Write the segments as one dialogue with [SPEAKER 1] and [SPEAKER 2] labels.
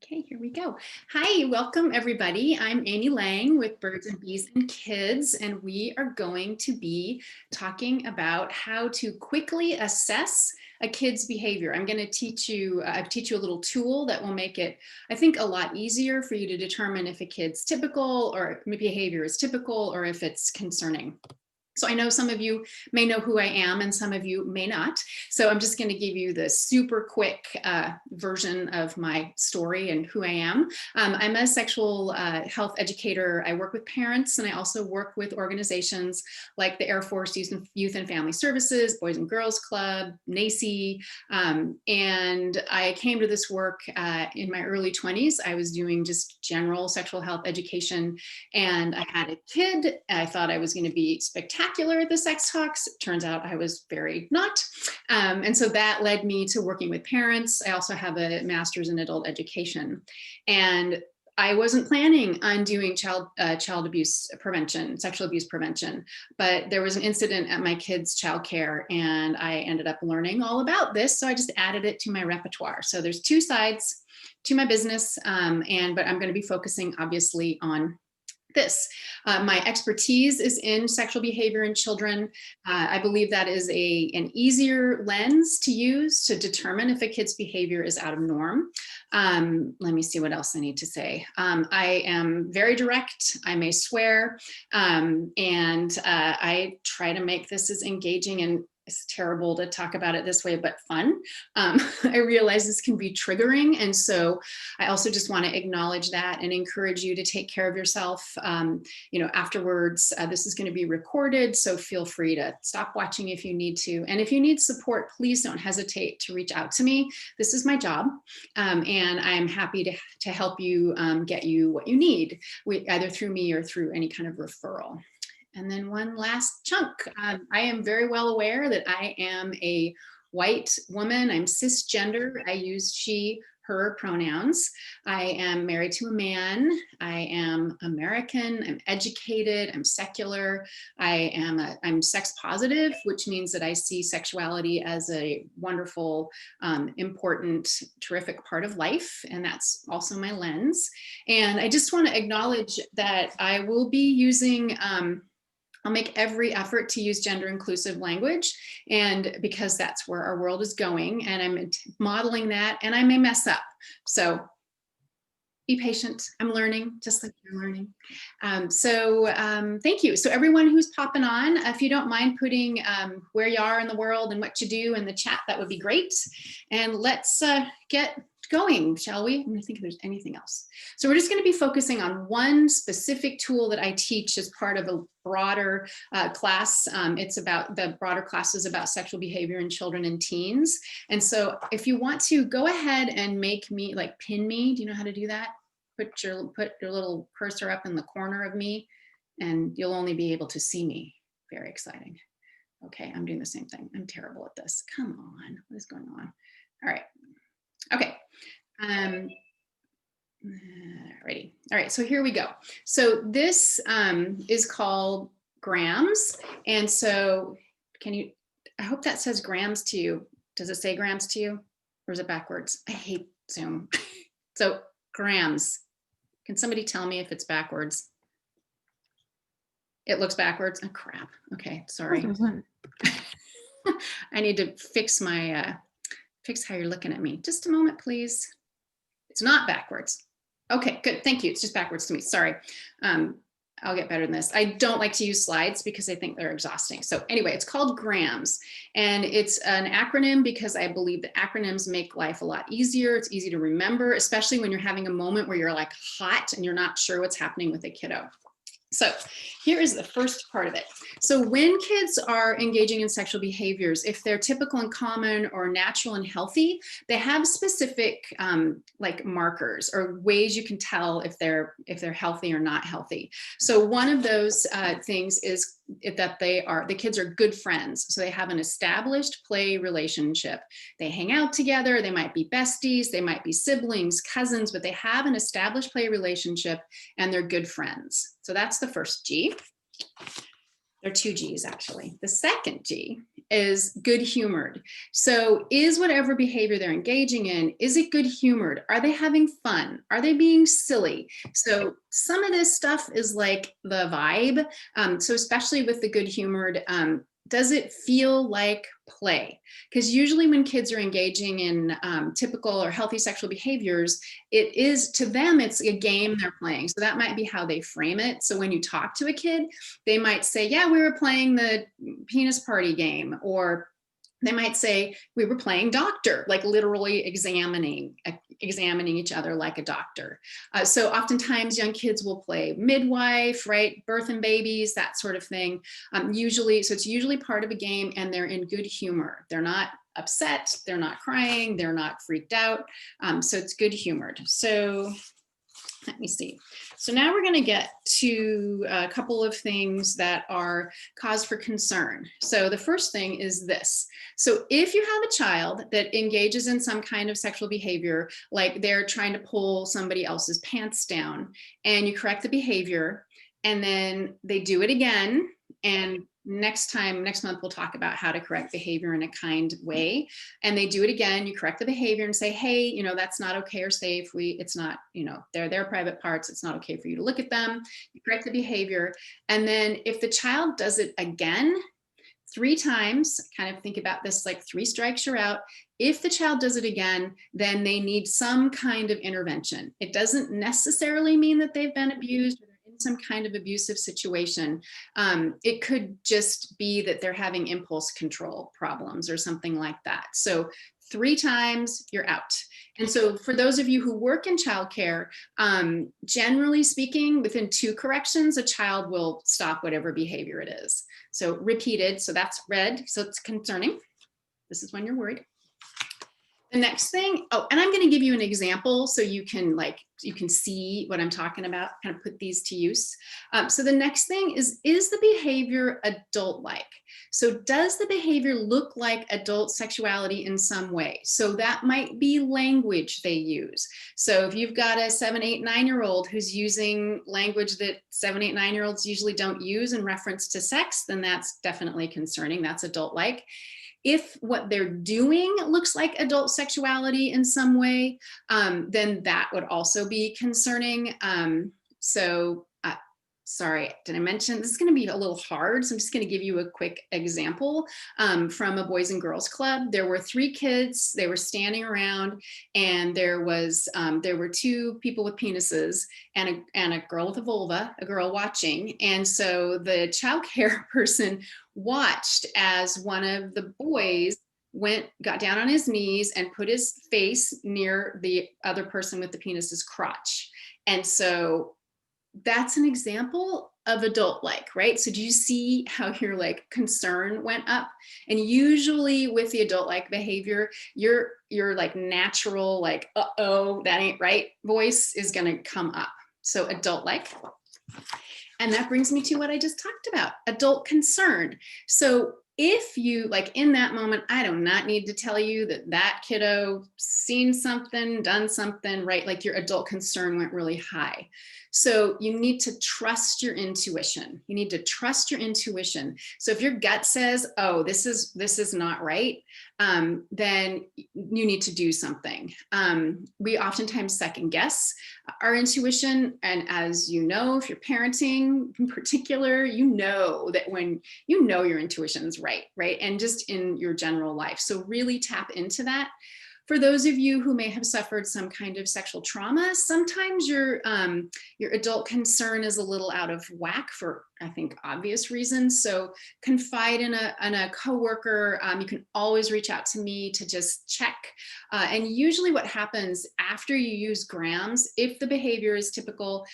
[SPEAKER 1] Okay, here we go. Hi, welcome everybody. I'm Amy Lang with Birds and Bees and Kids, and we are going to be talking about how to quickly assess a kid's behavior. I'm going to teach you a little tool that will make it, I think, a lot easier for you to determine if a kid's typical or behavior is typical or if it's concerning. So I know some of you may know who I am and some of you may not. So I'm just going to give you the super quick version of my story and who I am. I'm a sexual health educator. I work with parents and I also work with organizations like the Air Force Youth and Family Services, Boys and Girls Club, NACI. And I came to this work in my early 20s. I was doing just general sexual health education and I had a kid. I thought I was going to be spectacular at the sex talks. It turns out I was very not. And so that led me to working with parents. I also have a master's in adult education. And I wasn't planning on doing child abuse prevention, sexual abuse prevention, but there was an incident at my kids' childcare and I ended up learning all about this. So I just added it to my repertoire. So there's two sides to my business, but I'm going to be focusing obviously on this. My expertise is in sexual behavior in children. I believe that is an easier lens to use to determine if a kid's behavior is out of norm. Let me see what else I need to say. I am very direct, I may swear, and I try to make this as engaging and it's terrible to talk about it this way, but fun. I realize this can be triggering. And so I also just want to acknowledge that and encourage you to take care of yourself. Afterwards, this is going to be recorded. So feel free to stop watching if you need to. And if you need support, please don't hesitate to reach out to me. This is my job. And I'm happy to help you get you what you need, either through me or through any kind of referral. And then one last chunk. I am very well aware that I am a white woman. I'm cisgender. I use she, her pronouns. I am married to a man. I am American. I'm educated. I'm secular. I'm sex positive, which means that I see sexuality as a wonderful, important, terrific part of life. And that's also my lens. And I just want to acknowledge that I will be using I'll make every effort to use gender inclusive language, and because that's where our world is going, and I'm modeling that, and I may mess up. So be patient. I'm learning just like you're learning. Thank you. So everyone who's popping on, if you don't mind putting where you are in the world and what you do in the chat, that would be great. And let's get going, shall we? I'm gonna think if there's anything else. So we're just gonna be focusing on one specific tool that I teach as part of a broader class. The broader class is about sexual behavior in children and teens. And so if you want to go ahead and make me, like pin me, do you know how to do that? Put your little cursor up in the corner of me and you'll only be able to see me. Very exciting. Okay, I'm doing the same thing. I'm terrible at this. Come on, what is going on? All right. Okay. Ready. All right, so here we go. So this is called grams. And so I hope that says grams to you. Does it say grams to you? Or is it backwards? I hate Zoom. So grams. Can somebody tell me if it's backwards? It looks backwards. Oh, crap. Okay, sorry. I need to fix my fix how you're looking at me. Just a moment, please. It's not backwards. Okay, good. Thank you. It's just backwards to me. Sorry. I'll get better than this. I don't like to use slides because I think they're exhausting. So anyway, it's called grams, and it's an acronym because I believe that acronyms make life a lot easier. It's easy to remember, especially when you're having a moment where you're like hot and you're not sure what's happening with a kiddo. So here is the first part of it. So when kids are engaging in sexual behaviors, if they're typical and common or natural and healthy, they have specific like markers or ways you can tell if they're healthy or not healthy. So one of those things is that the kids are good friends. So they have an established play relationship. They hang out together. They might be besties. They might be siblings, cousins, but they have an established play relationship and they're good friends. So that's the first G. There are two G's actually. The second G is good humored. So is whatever behavior they're engaging in, is it good humored? Are they having fun? Are they being silly? So some of this stuff is like the vibe. So especially with the good humored, does it feel like play? Because usually when kids are engaging in typical or healthy sexual behaviors, it is, to them, it's a game they're playing. So that might be how they frame it. So when you talk to a kid, they might say, yeah, we were playing the penis party game, or they might say we were playing doctor, like literally examining each other like a doctor. So oftentimes young kids will play midwife, right? Birth and babies, that sort of thing. Usually, so it's usually part of a game, and they're in good humor. They're not upset, they're not crying, they're not freaked out. So it's good humored. So let me see. So now we're going to get to a couple of things that are cause for concern. So the first thing is this. So if you have a child that engages in some kind of sexual behavior, like they're trying to pull somebody else's pants down, and you correct the behavior, and then they do it again, and next month, we'll talk about how to correct behavior in a kind way. And they do it again, you correct the behavior and say, hey, that's not okay or safe. It's not, they're their private parts. It's not okay for you to look at them. You correct the behavior. And then if the child does it again, 3 times, kind of think about this like 3 strikes, you're out. If the child does it again, then they need some kind of intervention. It doesn't necessarily mean that they've been abused or they're in some kind of abusive situation. It could just be that they're having impulse control problems or something like that. So 3 times, you're out. And so for those of you who work in childcare, generally speaking, within 2 corrections, a child will stop whatever behavior it is. So repeated, so that's red, so it's concerning. This is when you're worried. The next thing, and I'm going to give you an example so you can see what I'm talking about, kind of put these to use. So the next thing is the behavior adult-like? So does the behavior look like adult sexuality in some way? So that might be language they use. So if you've got a 7, 8, 9-year-old who's using language that 7, 8, 9-year-olds usually don't use in reference to sex, then that's definitely concerning. That's adult-like. If what they're doing looks like adult sexuality in some way, then that would also be concerning. Sorry, did I mention, this is going to be a little hard, so I'm just going to give you a quick example from a Boys and Girls Club. There were 3 kids, they were standing around, and there were 2 people with penises and a girl with a vulva, a girl watching. And so the child care person watched as one of the boys got down on his knees and put his face near the other person with the penis's crotch. And so that's an example of adult-like, right? So do you see how your concern went up? And usually with the adult-like behavior, your natural uh-oh, that ain't right voice is gonna come up. So adult-like. And that brings me to what I just talked about, adult concern. So if you, in that moment, I do not need to tell you that kiddo seen something, done something, right? Your adult concern went really high. So you need to trust your intuition. You need to trust your intuition. So if your gut says, oh, this is not right, then you need to do something. We oftentimes second guess our intuition. And as you know, if you're parenting in particular, you know that when your intuition's right? And just in your general life. So really tap into that. For those of you who may have suffered some kind of sexual trauma, sometimes your adult concern is a little out of whack for, I think, obvious reasons. So confide in a coworker. You can always reach out to me to just check. And usually what happens after you use grams, if the behavior is typical,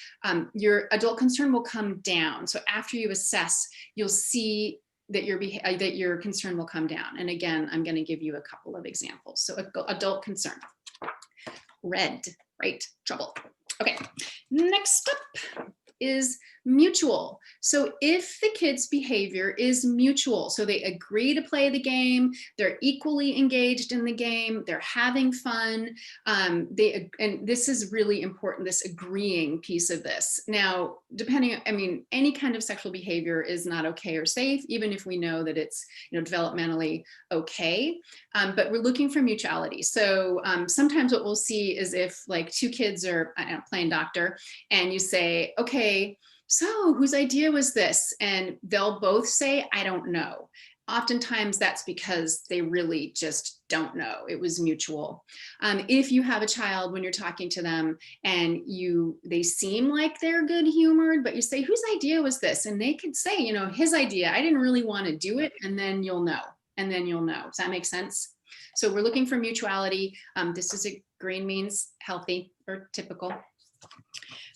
[SPEAKER 1] your adult concern will come down. So after you assess, you'll see that your concern will come down. And again, I'm going to give you a couple of examples. So adult concern, red, right? Trouble. Okay. Next up is Mutual. So if the kid's behavior is mutual, so they agree to play the game, they're equally engaged in the game, they're having fun, and this is really important, this agreeing piece of this. Now, depending, I mean, any kind of sexual behavior is not okay or safe, even if we know that it's, developmentally okay. But we're looking for mutuality. So sometimes what we'll see is if like two kids are, I don't know, playing doctor, and you say, okay, so whose idea was this? And they'll both say, I don't know. Oftentimes that's because they really just don't know. It was mutual. If you have a child, when you're talking to them and they seem like they're good humored, but you say, whose idea was this? And they could say, his idea, I didn't really want to do it. And then you'll know. And then you'll know. Does that make sense? So we're looking for mutuality. This is green means healthy or typical.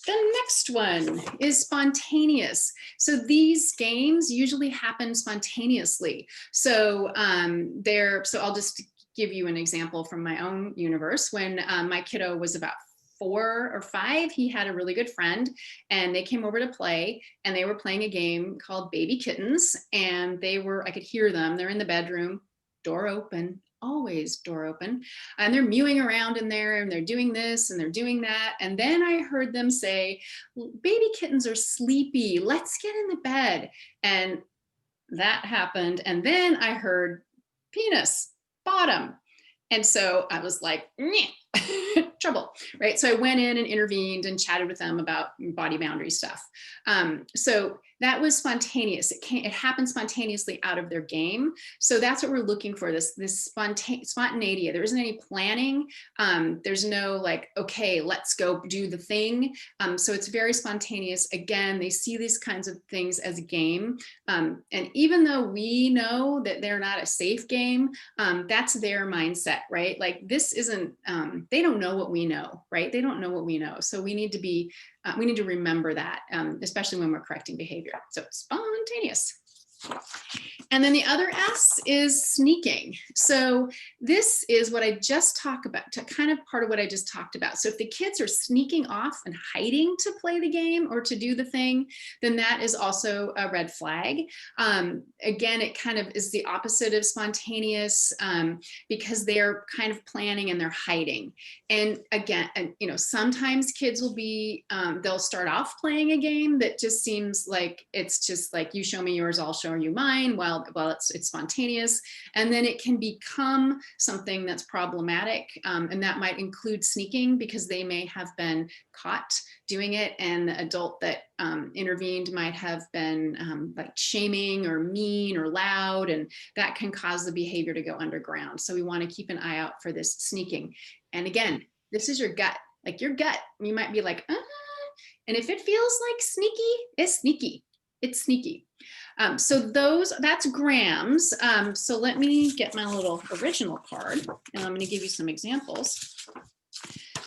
[SPEAKER 1] The next one is spontaneous. So these games usually happen spontaneously. So so I'll just give you an example from my own universe. When my kiddo was about 4 or 5, he had a really good friend, and they came over to play, and they were playing a game called Baby Kittens, and I could hear them. They're in the bedroom, door open, always door open, and they're mewing around in there, and they're doing this and they're doing that. And then I heard them say, baby kittens are sleepy, let's get in the bed. And that happened. And then I heard penis, bottom. And so I was like, trouble, right? So I went in and intervened and chatted with them about body boundary stuff. So that was spontaneous. It happened spontaneously out of their game. So that's what we're looking for, this spontaneity. There isn't any planning. There's no like, okay, let's go do the thing. So it's very spontaneous. Again, they see these kinds of things as a game. And even though we know that they're not a safe game, that's their mindset, right? Like this isn't, they don't know what we know, right? They don't know what we know. So we need to remember that, especially when we're correcting behavior. So spontaneous. And then the other S is sneaking. So this is what I just talked about, kind of part of what I just talked about. So if the kids are sneaking off and hiding to play the game or to do the thing, then that is also a red flag. Again, it kind of is the opposite of spontaneous, because they're kind of planning and they're hiding. And again, sometimes kids will be, they'll start off playing a game that just seems like it's just like, you show me yours, I'll show you mine. Well, it's spontaneous, and then it can become something that's problematic, and that might include sneaking, because they may have been caught doing it, and the adult that intervened might have been like shaming or mean or loud, and that can cause the behavior to go underground. So we want to keep an eye out for this sneaking. And again, this is your gut, like your gut. You might be like, and if it feels like sneaky, it's sneaky. It's sneaky. So that's grams. So let me get my little original card, and I'm going to give you some examples.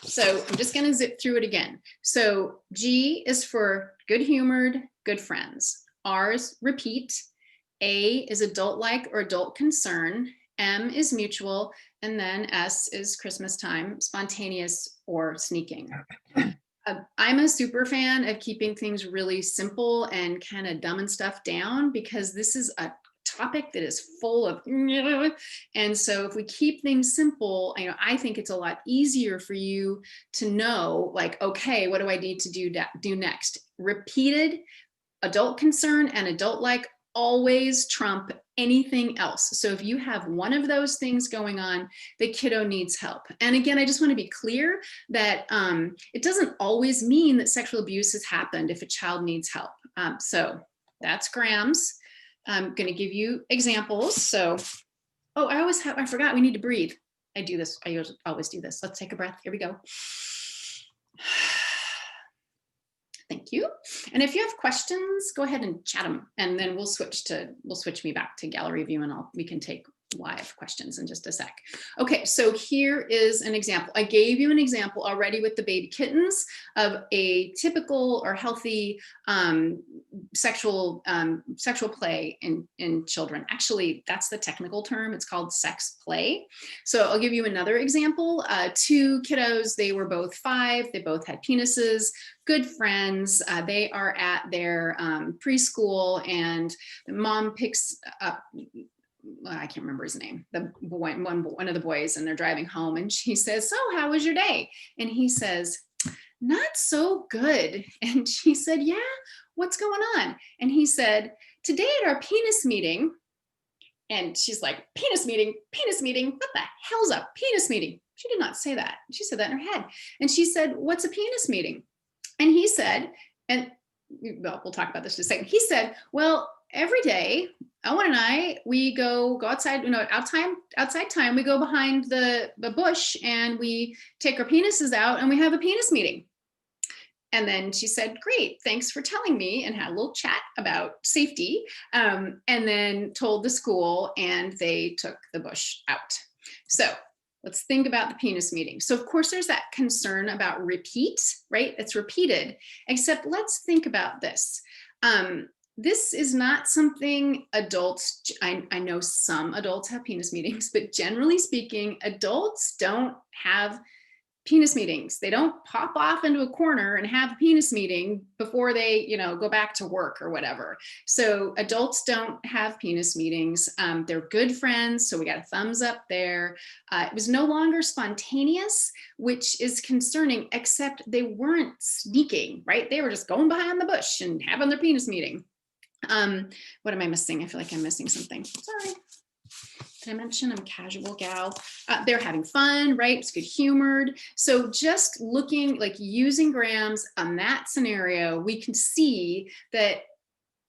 [SPEAKER 1] So I'm just going to zip through it again. So G is for good humored, good friends. R is repeat. A is adult-like or adult concern. M is mutual. And then S is Christmas time, spontaneous or sneaking. I'm a super fan of keeping things really simple and kind of dumbing stuff down, because this is a topic that is full of, and so if we keep things simple, I think it's a lot easier for you to know, like, okay, what do I need to do next? Repeated adult concern and adult like always trump anything else. So if you have one of those things going on, the kiddo needs help. And again, I just want to be clear that it doesn't always mean that sexual abuse has happened if a child needs help. So that's grams. I'm going to give you examples. So, I forgot we need to breathe. I do this. I always do this. Let's take a breath. Here we go. Thank you. And if you have questions, go ahead and chat them, and then we'll switch me back to gallery view, and we can take live questions in just a sec. Okay, so here is an example. I gave you an example already with the baby kittens of a typical or healthy sexual play in children. Actually, that's the technical term. It's called sex play. So I'll give you another example. Two kiddos, they were both 5. They both had penises, good friends. They are at their preschool, and the mom picks up, I can't remember his name, the boy, one of the boys, and they're driving home, and she says, "So how was your day?" And he says, "Not so good." And she said, "Yeah, what's going on?" And he said, "Today at our penis meeting." And she's like, "Penis meeting, penis meeting, what the hell's a penis meeting?" She did not say that. She said that in her head. And she said, "What's a penis meeting?" And he said, and well, we'll talk about this in a second. He said, "Well, every day, Owen and I, we go outside, outside time, we go behind the bush and we take our penises out and we have a penis meeting." And then she said, "Great, thanks for telling me," and had a little chat about safety, and then told the school, and they took the bush out. So let's think about the penis meeting. So of course there's that concern about repeat, right? It's repeated, except let's think about this. This is not something adults, I know some adults have penis meetings, but generally speaking, adults don't have penis meetings. They don't pop off into a corner and have a penis meeting before they, go back to work or whatever. So adults don't have penis meetings. They're good friends. So we got a thumbs up there. It was no longer spontaneous, which is concerning, except they weren't sneaking, right? They were just going behind the bush and having their penis meeting. What am I missing? I feel like I'm missing something. Sorry. Did I mention I'm a casual gal? They're having fun, right? It's good humored. So just looking, like using grams on that scenario, we can see that,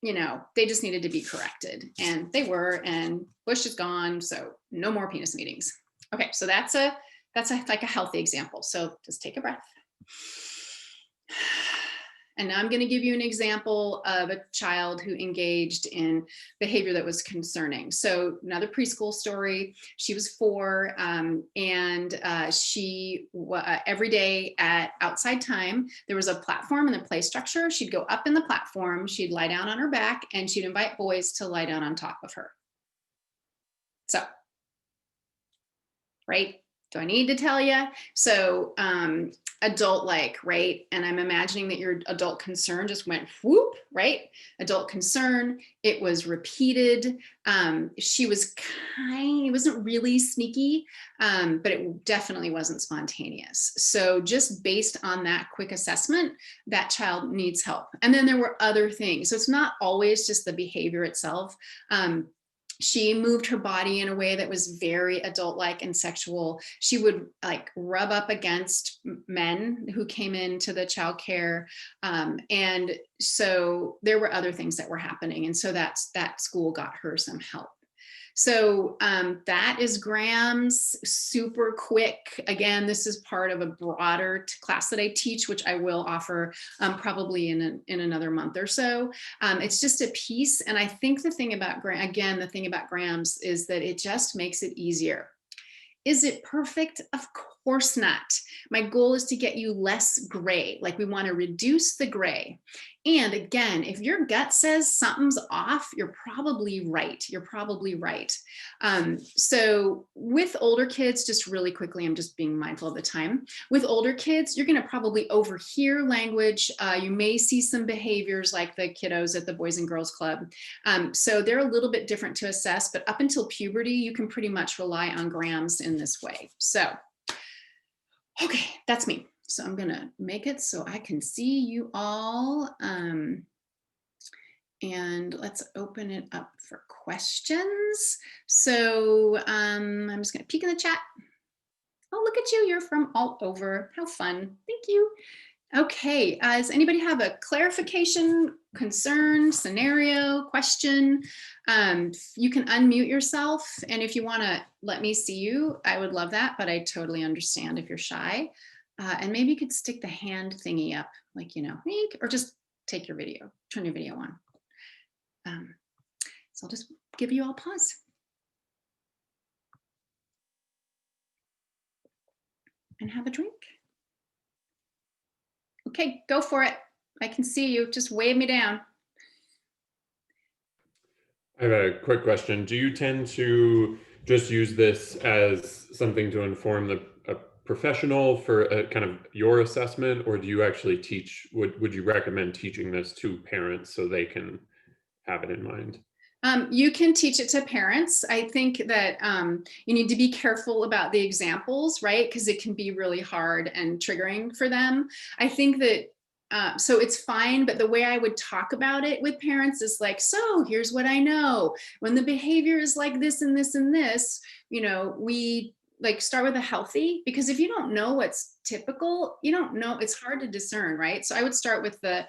[SPEAKER 1] they just needed to be corrected, and they were, and bush is gone. So no more penis meetings. Okay. So that's like a healthy example. So just take a breath. And now I'm going to give you an example of a child who engaged in behavior that was concerning. So another preschool story. She was 4, and she every day at outside time, there was a platform in the play structure. She'd go up in the platform, she'd lie down on her back, and she'd invite boys to lie down on top of her. So, right? Do I need to tell you? So adult like, right? And I'm imagining that your adult concern just went whoop, right? Adult concern, it was repeated. She was it wasn't really sneaky, but it definitely wasn't spontaneous. So just based on that quick assessment, that child needs help. And then there were other things. So it's not always just the behavior itself. She moved her body in a way that was very adult-like and sexual. She would like rub up against men who came into the childcare. And so there were other things that were happening. And so that school got her some help. So that is grams, super quick. Again, this is part of a broader class that I teach, which I will offer probably in another month or so. It's just a piece. And I think the thing about grams is that it just makes it easier. Is it perfect? Of course not. My goal is to get you less gray. Like, we want to reduce the gray. And again, if your gut says something's off, you're probably right. You're probably right. So with older kids, just really quickly, I'm just being mindful of the time. With older kids, you're going to probably overhear language. You may see some behaviors like the kiddos at the Boys and Girls Club. So they're a little bit different to assess, but up until puberty, you can pretty much rely on grams in this way. So, okay, that's me. So I'm gonna make it so I can see you all. And let's open it up for questions. So I'm just gonna peek in the chat. Oh, look at you, you're from all over. How fun, thank you. Okay, does anybody have a clarification, concern, scenario, question? You can unmute yourself, and if you wanna let me see you, I would love that, but I totally understand if you're shy. And maybe you could stick the hand thingy up, like, or just take your video, turn your video on. So I'll just give you all pause. and have a drink. Okay, go for it. I can see you. Just wave me down.
[SPEAKER 2] I have a quick question. Do you tend to just use this as something to inform a professional for a kind of your assessment, or do you actually teach, would you recommend teaching this to parents so they can have it in mind?
[SPEAKER 1] You can teach it to parents. I think that you need to be careful about the examples, right? Because it can be really hard and triggering for them. I think that so it's fine, but the way I would talk about it with parents is like, so here's what I know. When the behavior is like this and this and this, we like start with a healthy, because if you don't know what's typical, you don't know, it's hard to discern, right? So I would start with the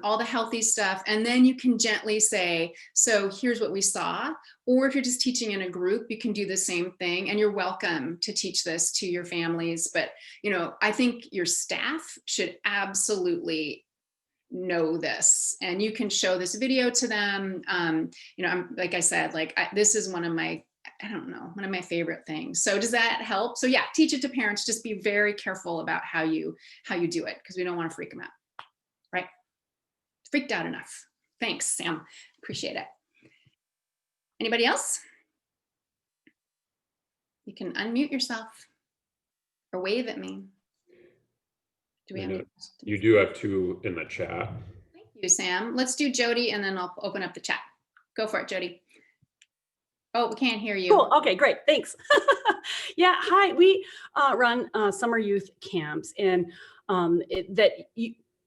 [SPEAKER 1] all the healthy stuff, and then you can gently say, so here's what we saw. Or if you're just teaching in a group, you can do the same thing, and you're welcome to teach this to your families. But I think your staff should absolutely know this, and you can show this video to them. I'm, like I said, this is one of my, I don't know, one of my favorite things. So does that help? So yeah, teach it to parents. Just be very careful about how you do it, because we don't want to freak them out, right? Freaked out enough. Thanks, Sam. Appreciate it. Anybody else? You can unmute yourself or wave at me. Do we have any questions?
[SPEAKER 2] You do have two in the chat.
[SPEAKER 1] Thank you, Sam. Let's do Jody, and then I'll open up the chat. Go for it, Jody. Oh, we can't hear you.
[SPEAKER 3] Cool. Okay, great. Thanks. Yeah. Hi. We run summer youth camps, and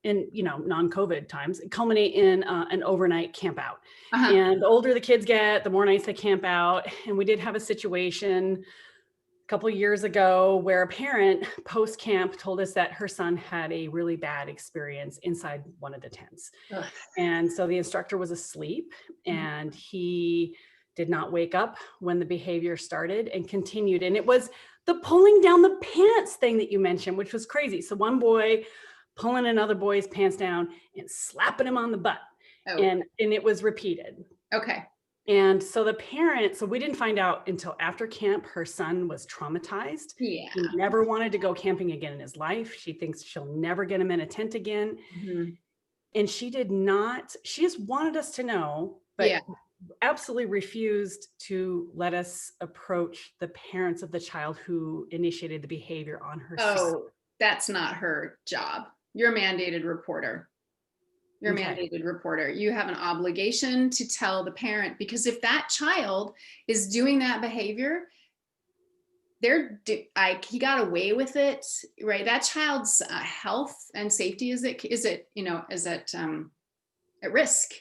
[SPEAKER 3] in non-COVID times culminate in an overnight camp out. And the older the kids get, the more nights they camp out. And we did have a situation a couple of years ago where a parent post-camp told us that her son had a really bad experience inside one of the tents. Ugh. And so the instructor was asleep, and he did not wake up when the behavior started and continued. And it was the pulling down the pants thing that you mentioned, which was crazy. So one boy pulling another boy's pants down and slapping him on the butt. Oh. And it was repeated.
[SPEAKER 1] Okay.
[SPEAKER 3] And so the parent, so we didn't find out until after camp, her son was traumatized.
[SPEAKER 1] Yeah.
[SPEAKER 3] He never wanted to go camping again in his life. She thinks she'll never get him in a tent again. Mm-hmm. And she just wanted us to know, but yeah, absolutely refused to let us approach the parents of the child who initiated the behavior on her.
[SPEAKER 1] Oh, that's not her job. You're a mandated reporter. You're a mandated reporter. You have an obligation to tell the parent, because if that child is doing that behavior, he got away with it, right? That child's health and safety is at risk.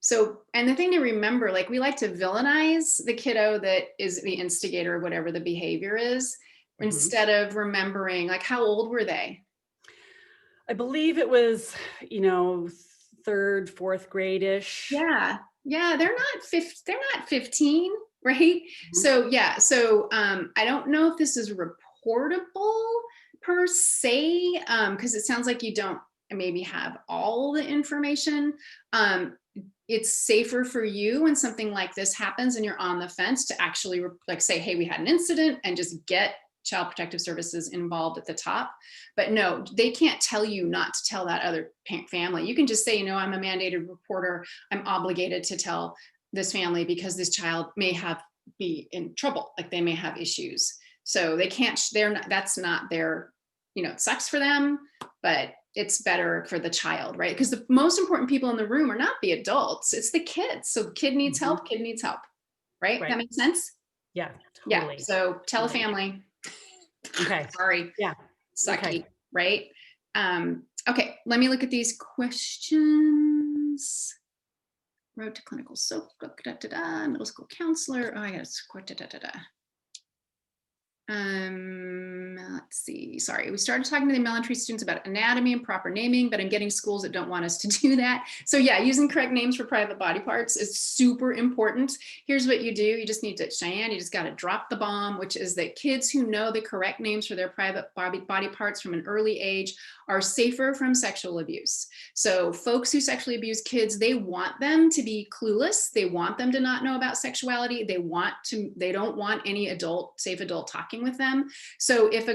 [SPEAKER 1] So, and the thing to remember, like, we like to villainize the kiddo that is the instigator of whatever the behavior is, instead of remembering, like, how old were they?
[SPEAKER 3] I believe it was, third, fourth grade-ish.
[SPEAKER 1] Yeah. They're not 15, right? Mm-hmm. So yeah. So I don't know if this is reportable per se, because it sounds like you don't maybe have all the information. It's safer for you when something like this happens and you're on the fence to actually say, hey, we had an incident, and just get Child Protective Services involved at the top. But no, they can't tell you not to tell that other family. You can just say, I'm a mandated reporter. I'm obligated to tell this family because this child may be in trouble. Like, they may have issues. So they can't, that's not their, it sucks for them, but it's better for the child, right? Because the most important people in the room are not the adults, it's the kids. So kid needs help, right? That makes sense?
[SPEAKER 3] Yeah, totally.
[SPEAKER 1] Yeah, so tell a family.
[SPEAKER 3] Okay.
[SPEAKER 1] Sorry.
[SPEAKER 3] Yeah.
[SPEAKER 1] Sucky, okay. Right? Okay, let me look at these questions. Road to clinical middle school counselor. Oh, I got to let's see. Sorry, we started talking to the elementary students about anatomy and proper naming, but I'm getting schools that don't want us to do that. So yeah, using correct names for private body parts is super important. Here's what you do. You just need to, Cheyenne, you just got to drop the bomb, which is that kids who know the correct names for their private body parts from an early age are safer from sexual abuse. So folks who sexually abuse kids, they want them to be clueless. They want them to not know about sexuality. They don't want any safe adult talking with them. So if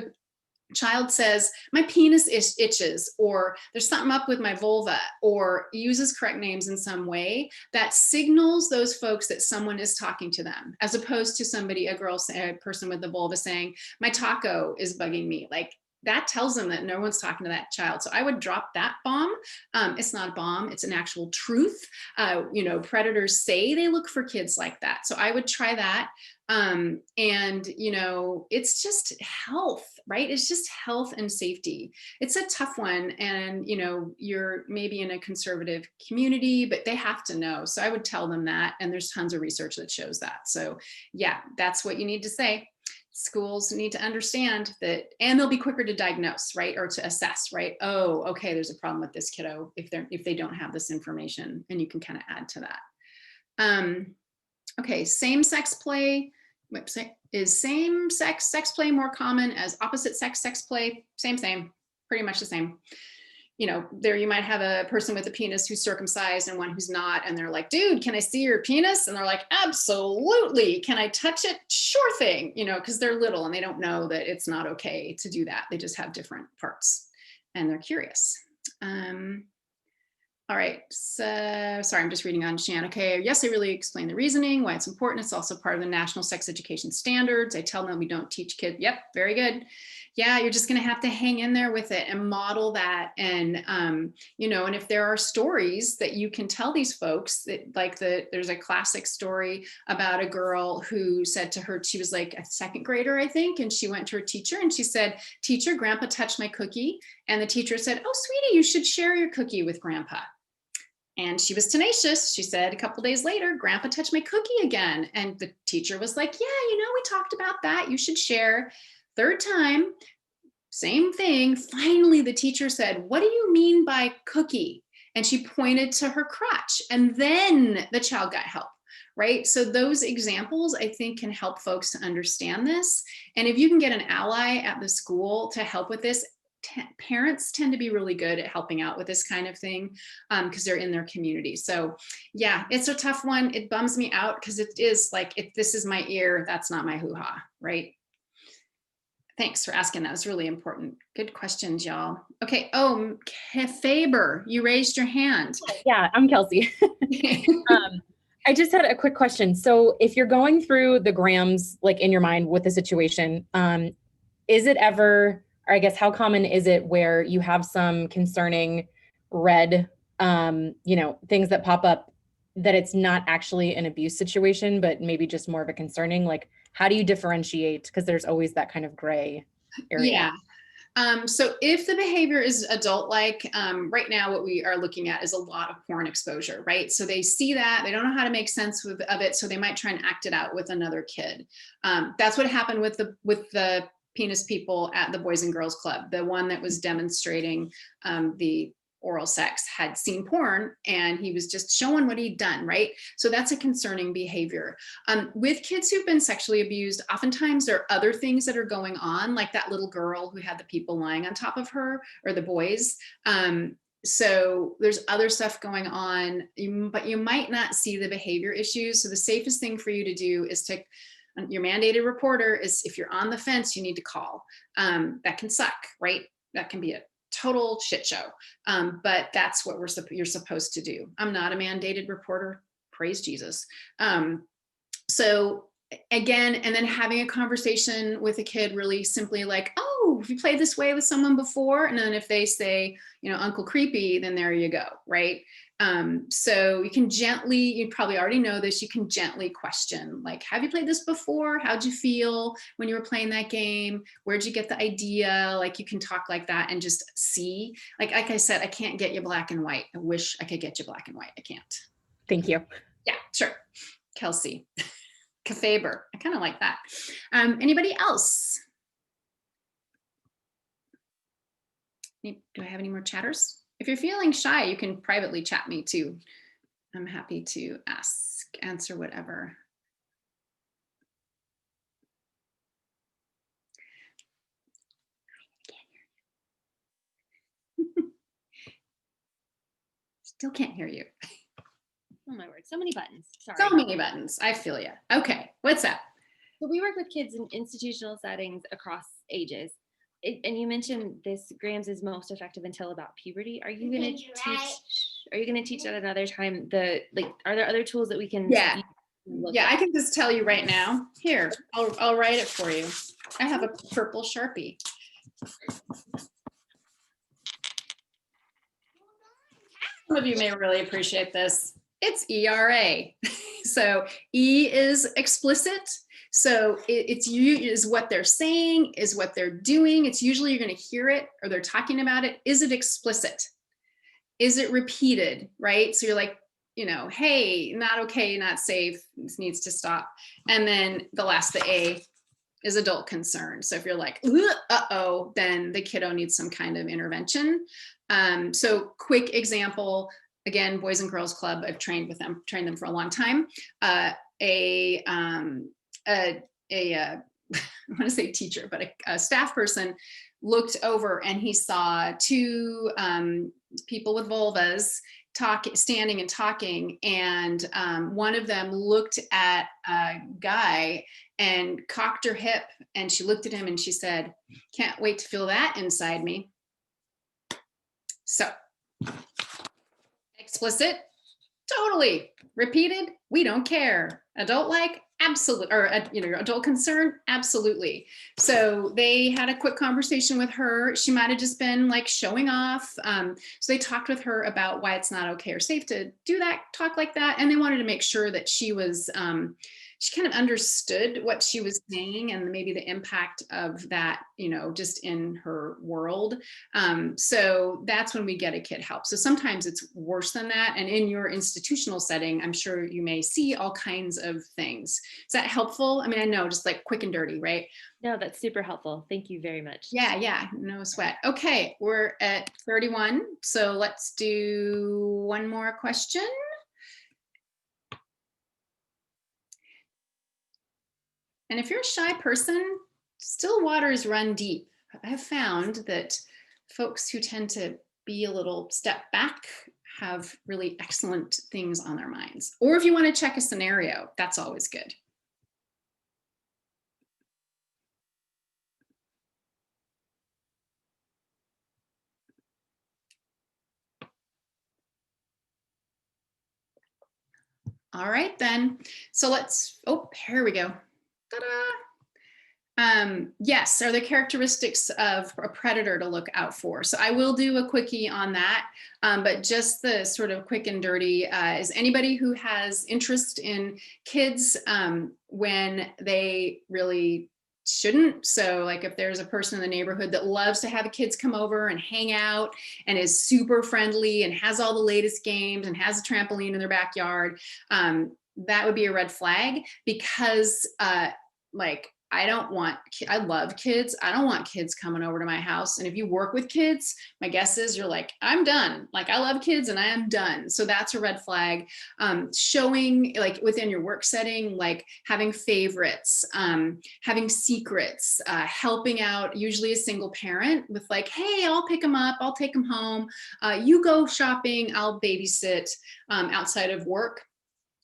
[SPEAKER 1] child says, my penis itches, or there's something up with my vulva, or uses correct names in some way, that signals those folks that someone is talking to them, as opposed to somebody, a person with the vulva saying, my taco is bugging me. Like, that tells them that no one's talking to that child. So I would drop that bomb. It's not a bomb, it's an actual truth. Predators say they look for kids like that. So I would try that. It's just health, right? It's just health and safety. It's a tough one. And, you're maybe in a conservative community, but they have to know. So I would tell them that. And there's tons of research that shows that. So yeah, that's what you need to say. Schools need to understand that, and they'll be quicker to diagnose, right? Or to assess, right? Oh, okay, there's a problem with this kiddo if they don't have this information, and you can kind of add to that. Okay, same-sex play. Is same-sex sex play more common as opposite sex play? Same, pretty much the same. There you might have a person with a penis who's circumcised and one who's not, and they're like, dude, can I see your penis? And they're like, absolutely. Can I touch it? Sure thing, because they're little and they don't know that it's not okay to do that. They just have different parts and they're curious. All right, so sorry, I'm just reading on Shan. Okay, yes, I really explain the reasoning, why it's important. It's also part of the national sex education standards. I tell them we don't teach kids. Yep, very good. Yeah, you're just gonna have to hang in there with it and model that. And, and if there are stories that you can tell these folks, there's a classic story about a girl who said to her, she was like a second grader, I think, and she went to her teacher and she said, teacher, grandpa touched my cookie. And the teacher said, oh, sweetie, you should share your cookie with grandpa. And she was tenacious. She said a couple days later, grandpa touched my cookie again. And the teacher was like, yeah, we talked about that. You should share. Third time, same thing. Finally, the teacher said, what do you mean by cookie? And she pointed to her crotch. And then the child got help, right? So those examples, I think, can help folks to understand this. And if you can get an ally at the school to help with this, parents tend to be really good at helping out with this kind of thing because they're in their community. So yeah, it's a tough one. It bums me out because it is like, if this is my ear, that's not my hoo-ha, right? Thanks for asking. That was really important. Good questions, y'all. Okay. Oh, Faber, you raised your hand.
[SPEAKER 4] Yeah, I'm Kelsey. I just had a quick question. So if you're going through the grams, like in your mind with the situation, is it ever, or I guess how common is it where you have some concerning red, things that pop up that it's not actually an abuse situation, but maybe just more of a concerning, like, how do you differentiate? Because there's always that kind of gray area.
[SPEAKER 1] Yeah. So if the behavior is adult-like, right now what we are looking at is a lot of porn exposure, right? So they see that, they don't know how to make sense of it, so they might try and act it out with another kid. That's what happened with the penis people at the Boys and Girls Club. The one that was demonstrating the oral sex had seen porn and he was just showing what he'd done, right? So that's a concerning behavior. With kids who've been sexually abused, oftentimes there are other things that are going on, like that little girl who had the people lying on top of her, or the boys. So there's other stuff going on, but you might not see the behavior issues. So the safest thing for you to do is to, your mandated reporter is, if you're on the fence, you need to call. That can suck, right? That can be a total shit show. But that's what you're supposed to do. I'm not a mandated reporter, praise Jesus. So again, and then having a conversation with a kid really simply like, oh, have you played this way with someone before? And then if they say, Uncle Creepy, then there you go, right? So you can gently, you probably already know this, you can gently question, like, have you played this before? How'd you feel when you were playing that game? Where'd you get the idea? Like, you can talk like that and just see, like I said, I can't get you black and white. I wish I could get you black and white. I can't.
[SPEAKER 4] Thank you.
[SPEAKER 1] Yeah, sure. Kelsey. Faber. I kind of like that. Anybody else? Do I have any more chatters? If you're feeling shy, you can privately chat me too. I'm happy to answer whatever. Still can't hear you.
[SPEAKER 5] Oh my word, so many buttons. Sorry.
[SPEAKER 1] So many buttons. I feel you. Okay, what's up?
[SPEAKER 5] So we work with kids in institutional settings across ages. And you mentioned this grams is most effective until about puberty. Are you going to teach? Are you going to teach at another time? Are there other tools that we can?
[SPEAKER 1] Yeah.
[SPEAKER 5] look
[SPEAKER 1] Yeah,
[SPEAKER 5] at?
[SPEAKER 1] I can just tell you right now. Here, I'll write it for you. I have a purple Sharpie. Some of you may really appreciate this. It's ERA. So E is explicit. So it's you is what they're saying, is what they're doing. It's usually you're going to hear it or they're talking about it. Is it explicit? Is it repeated? Right? So you're like, you know, hey, not okay, not safe. This needs to stop. And then the A is adult concern. So if you're like, uh-oh, then the kiddo needs some kind of intervention. So quick example, again, Boys and Girls Club, I've trained them for a long time. I want to say teacher, but a staff person looked over and he saw two people with vulvas standing and talking, and one of them looked at a guy and cocked her hip, and she looked at him and she said, "Can't wait to feel that inside me." So explicit, totally. Repeated, we don't care. Adult like, absolutely. Or your adult concern, absolutely. So they had a quick conversation with her. She might have just been like showing off. So they talked with her about why it's not okay or safe to do that, talk like that, and they wanted to make sure that she was she kind of understood what she was saying and maybe the impact of that, just in her world. So that's when we get a kid help. So sometimes it's worse than that. And in your institutional setting, I'm sure you may see all kinds of things. Is that helpful? I mean, I know, just like quick and dirty, right?
[SPEAKER 5] No, that's super helpful. Thank you very much.
[SPEAKER 1] Yeah, no sweat. Okay, we're at 31. So let's do one more question. And if you're a shy person, still waters run deep. I have found that folks who tend to be a little step back have really excellent things on their minds. Or if you want to check a scenario, that's always good. All right, then. So let's, here we go. Ta-da. Yes, are the characteristics of a predator to look out for? So I will do a quickie on that, but just the sort of quick and dirty is anybody who has interest in kids when they really shouldn't. So like if there's a person in the neighborhood that loves to have the kids come over and hang out and is super friendly and has all the latest games and has a trampoline in their backyard, that would be a red flag, because I love kids. I don't want kids coming over to my house. And if you work with kids, my guess is you're like, I'm done. Like, I love kids and I am done. So that's a red flag. Showing, like within your work setting, like having favorites, having secrets, helping out, usually a single parent with like, hey, I'll pick them up. I'll take them home. You go shopping. I'll babysit outside of work.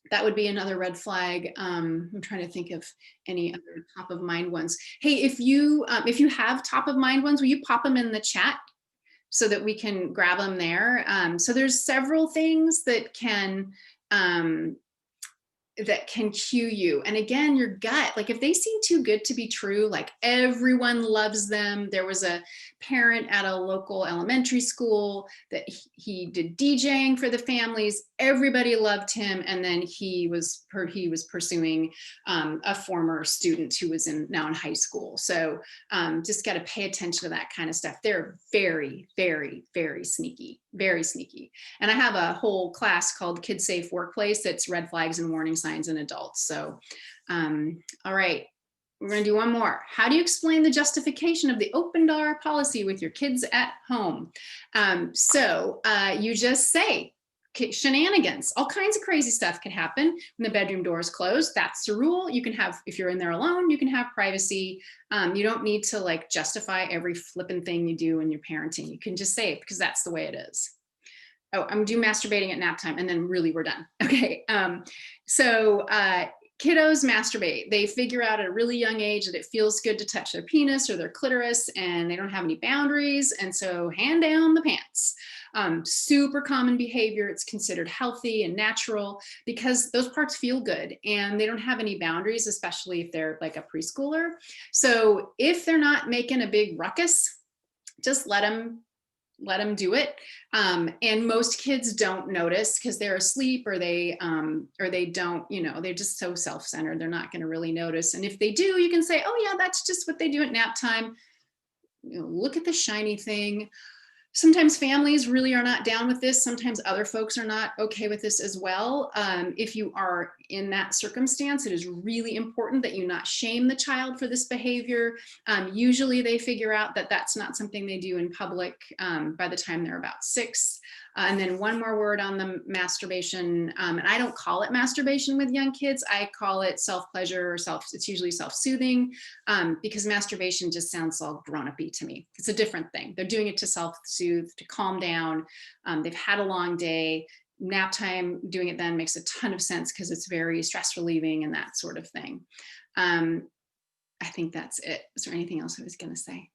[SPEAKER 1] That would be another red flag. I'm trying to think of any other top of mind ones. Hey, if you have top of mind ones, will you pop them in the chat so that we can grab them there? So there's several things that can cue you. And again, your gut, like if they seem too good to be true, like everyone loves them. There was a parent at a local elementary school that he did DJing for the families. Everybody loved him. And then he was pursuing a former student who was now in high school. So just got to pay attention to that kind of stuff. They're very, very, very sneaky, very sneaky. And I have a whole class called Kid Safe Workplace. That's red flags and warning signs in adults. So, all right. We're going to do one more. How do you explain the justification of the open door policy with your kids at home? You just say shenanigans. All kinds of crazy stuff can happen when the bedroom door is closed. That's the rule. You can have, if you're in there alone, you can have privacy. You don't need to like justify every flippin' thing you do when you're parenting. You can just say it because that's the way it is. Oh, I'm doing masturbating at nap time, and then really we're done. Okay. kiddos masturbate. They figure out at a really young age that it feels good to touch their penis or their clitoris, and they don't have any boundaries. And so hand down the pants. Super common behavior. It's considered healthy and natural because those parts feel good and they don't have any boundaries, especially if they're like a preschooler. So if they're not making a big ruckus, just let them do it. And most kids don't notice because they're asleep or they don't, they're just so self-centered. They're not going to really notice. And if they do, you can say, oh yeah, that's just what they do at nap time. Look at the shiny thing. Sometimes families really are not down with this. Sometimes other folks are not okay with this as well. If you are in that circumstance, it is really important that you not shame the child for this behavior. Usually they figure out that that's not something they do in public by the time they're about 6. And then one more word on the masturbation. And I don't call it masturbation with young kids. I call it self-pleasure or it's usually self-soothing because masturbation just sounds all grown-up-y to me. It's a different thing. They're doing it to self-soothe, to calm down. They've had a long day. Nap time, doing it then makes a ton of sense because it's very stress relieving and that sort of thing. I think that's it. Is there anything else I was going to say?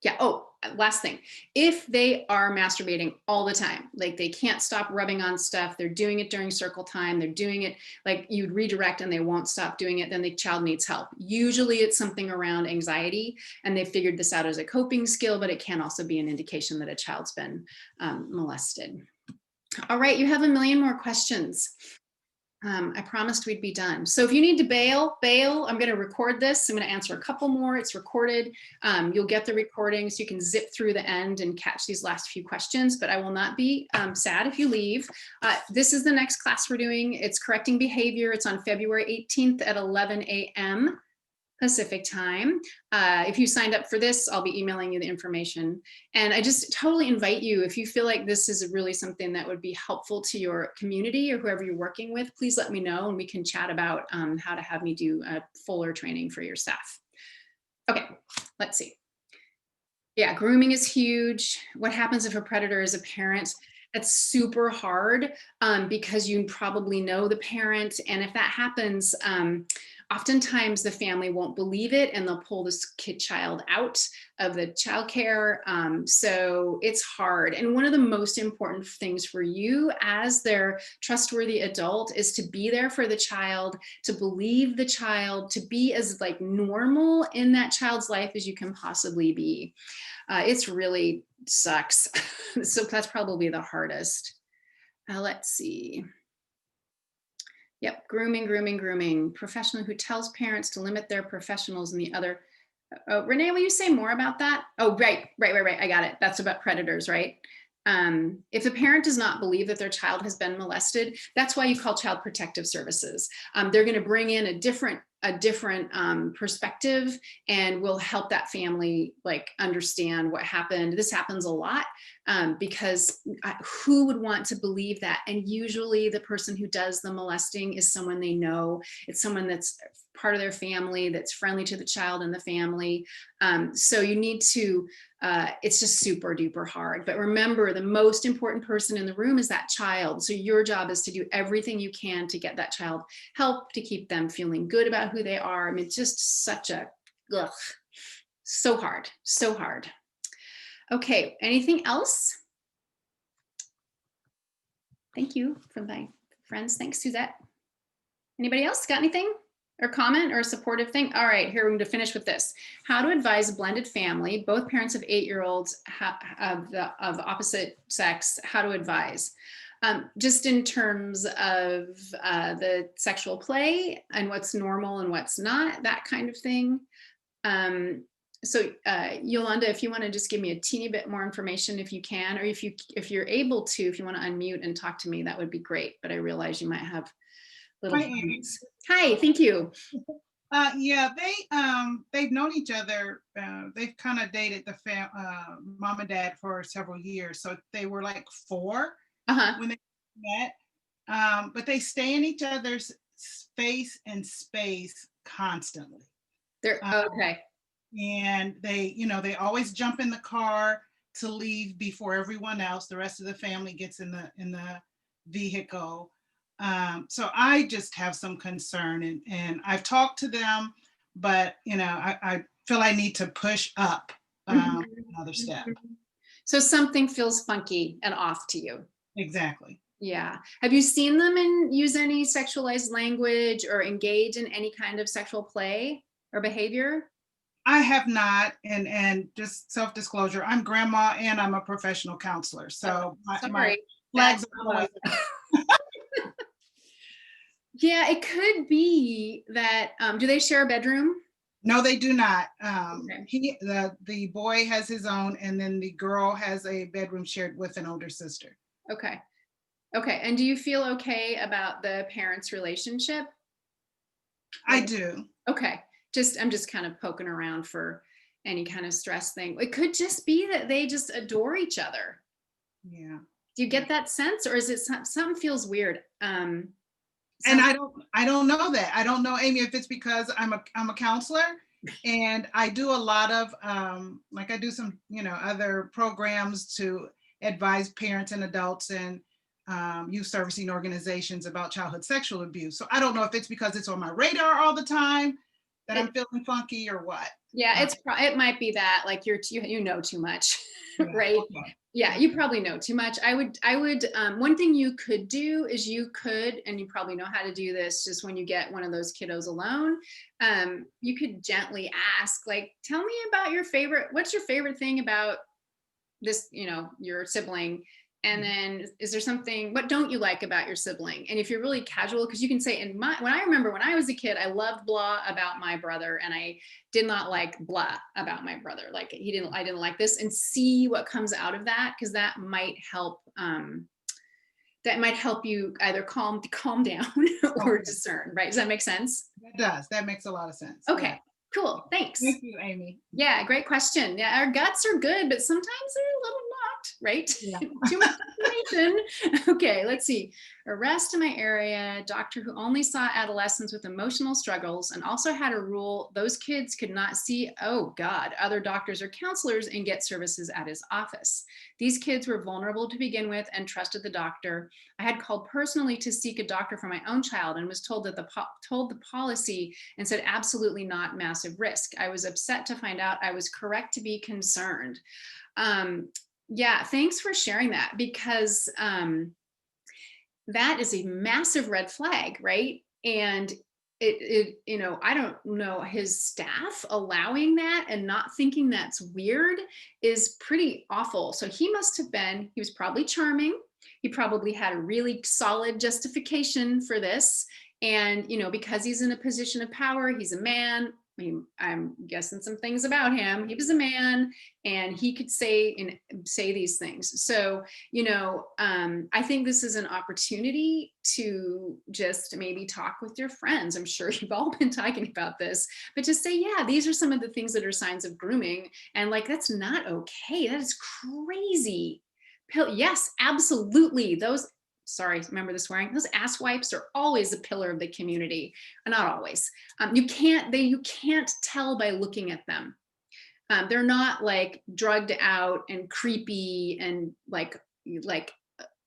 [SPEAKER 1] Yeah. Oh, last thing. If they are masturbating all the time, like they can't stop rubbing on stuff, they're doing it during circle time, they're doing it like you'd redirect and they won't stop doing it, then the child needs help. Usually it's something around anxiety and they figured this out as a coping skill, but it can also be an indication that a child's been molested. All right, you have a million more questions. I promised we'd be done. So if you need to bail. I'm going to record this. I'm going to answer a couple more. It's recorded. You'll get the recording so you can zip through the end and catch these last few questions, but I will not be sad if you leave. This is the next class we're doing. It's correcting behavior. It's on February 18th at 11 a.m. Pacific time. If you signed up for this, I'll be emailing you the information. And I just totally invite you, if you feel like this is really something that would be helpful to your community or whoever you're working with, please let me know and we can chat about how to have me do a fuller training for your staff. Okay, let's see. Yeah, grooming is huge. What happens if a predator is a parent? That's super hard because you probably know the parent. And if that happens, oftentimes the family won't believe it and they'll pull this child out of the childcare. So it's hard. And one of the most important things for you as their trustworthy adult is to be there for the child, to believe the child, to be as like normal in that child's life as you can possibly be. It's really sucks. So that's probably the hardest. Let's see. Yep, grooming. Professional who tells parents to limit their professionals and the other. Oh, Renee, will you say more about that? Oh, right. I got it. That's about predators, right? If the parent does not believe that their child has been molested, that's why you call Child Protective Services. They're going to bring in a different perspective and will help that family like understand what happened. This happens a lot because who would want to believe that? And usually the person who does the molesting is someone they know. It's someone that's part of their family, that's friendly to the child and the family. So you need to, it's just super duper hard. But remember, the most important person in the room is that child. So your job is to do everything you can to get that child help, to keep them feeling good about who they are. I mean, it's just such a, ugh, so hard. Okay, anything else? Thank you from my friends. Thanks, Suzette. Anybody else got anything? Or comment or a supportive thing? All right, here we're going to finish with this. How to advise a blended family, both parents of 8-year-olds of opposite sex, how to advise. Just in terms of the sexual play and what's normal and what's not, that kind of thing. So Yolanda, if you want to just give me a teeny bit more information if you can, or if you're able to, if you want to unmute and talk to me, that would be great. But I realize you might have little things. Hi, thank you.
[SPEAKER 6] Yeah, they've known each other. They've kind of dated the mom and dad for several years. So they were like 4 when they met. But they stay in each other's face and space constantly.
[SPEAKER 1] They're okay.
[SPEAKER 6] And they always jump in the car to leave before everyone else. The rest of the family gets in the vehicle. So I just have some concern, and I've talked to them, but I feel I need to push up another step.
[SPEAKER 1] So something feels funky and off to you.
[SPEAKER 6] Exactly.
[SPEAKER 1] Yeah. Have you seen them use any sexualized language or engage in any kind of sexual play or behavior?
[SPEAKER 6] I have not, and just self-disclosure, I'm grandma and I'm a professional counselor. So my
[SPEAKER 1] Sorry.
[SPEAKER 6] flags
[SPEAKER 1] That's
[SPEAKER 6] are always up.
[SPEAKER 1] Yeah, it could be that, do they share a bedroom?
[SPEAKER 6] No, they do not.
[SPEAKER 1] Okay.
[SPEAKER 6] The boy has his own, and then the girl has a bedroom shared with an older sister.
[SPEAKER 1] Okay. Okay. And do you feel okay about the parents' relationship?
[SPEAKER 6] I do.
[SPEAKER 1] Okay. I'm just kind of poking around for any kind of stress thing. It could just be that they just adore each other.
[SPEAKER 6] Yeah.
[SPEAKER 1] Do you get that sense, or is it something feels weird?
[SPEAKER 6] And I don't know that. I don't know, Amy, if it's because I'm a counselor, and I do a lot of like I do some other programs to advise parents and adults and youth servicing organizations about childhood sexual abuse. So I don't know if it's because it's on my radar all the time that I'm feeling funky or what.
[SPEAKER 1] Yeah, it might be that, like, you know too much,
[SPEAKER 6] Yeah,
[SPEAKER 1] right?
[SPEAKER 6] okay.
[SPEAKER 1] Yeah, you probably know too much. I would one thing you could do is and you probably know how to do this, just when you get one of those kiddos alone, you could gently ask, like, tell me about what's your favorite thing about this, your sibling? And then, is there something, what don't you like about your sibling? And if you're really casual, because you can say, when I remember when I was a kid, I loved blah about my brother, and I did not like blah about my brother. Like, I didn't like this, and see what comes out of that, because that might help. That might help you either calm down or discern, right? Does that make sense?
[SPEAKER 6] That does. That makes a lot of sense.
[SPEAKER 1] Okay,
[SPEAKER 6] Yeah.
[SPEAKER 1] cool. Thanks.
[SPEAKER 6] Thank you, Amy.
[SPEAKER 1] Yeah, great question. Yeah, our guts are good, but sometimes they're a little not, right?
[SPEAKER 6] Yeah.
[SPEAKER 1] Too much information. Okay, let's see. Arrest in my area, doctor who only saw adolescents with emotional struggles and also had a rule those kids could not see, oh God, other doctors or counselors and get services at his office. These kids were vulnerable to begin with and trusted the doctor. I had called personally to seek a doctor for my own child and was told that told the policy and said absolutely not, massive risk. I was upset to find out I was correct to be concerned. Yeah, thanks for sharing that, because that is a massive red flag, right? And I don't know, his staff allowing that and not thinking that's weird is pretty awful. So he was probably charming. He probably had a really solid justification for this. And, because he's in a position of power, he's a man. I mean, I'm guessing some things about him. He was a man, and he could say these things. So, I think this is an opportunity to just maybe talk with your friends. I'm sure you've all been talking about this, but just say, yeah, these are some of the things that are signs of grooming. And, like, that's not okay. That is crazy. Yes, absolutely. Sorry, remember the swearing? Those ass wipes are always a pillar of the community. Not always. You can't tell by looking at them. They're not like drugged out and creepy and like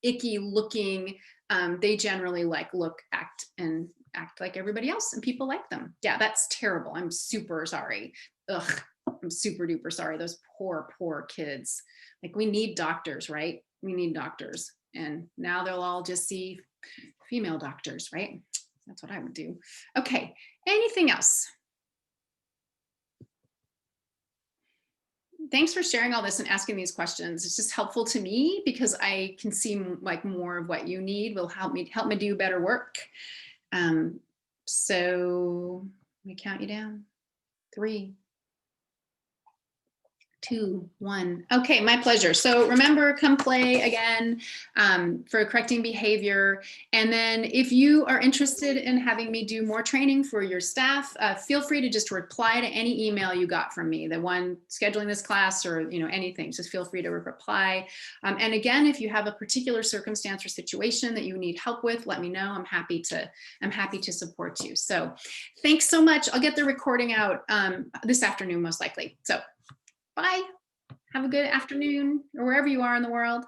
[SPEAKER 1] icky looking. They generally act like everybody else, and people like them. Yeah, that's terrible. I'm super sorry. Ugh, I'm super duper sorry. Those poor kids. Like, we need doctors, right? We need doctors. And now they'll all just see female doctors, right? That's what I would do. Okay, anything else? Thanks for sharing all this and asking these questions. It's just helpful to me, because I can see like more of what you need will help me do better work. So let me count you down. 3, 2, 1. Okay, my pleasure. So remember, come play again for correcting behavior. And then if you are interested in having me do more training for your staff, feel free to just reply to any email you got from me, the one scheduling this class, or anything. Just feel free to reply. And again, if you have a particular circumstance or situation that you need help with, let me know. I'm happy to support you. So thanks so much. I'll get the recording out this afternoon, most likely. So bye. Have a good afternoon, or wherever you are in the world.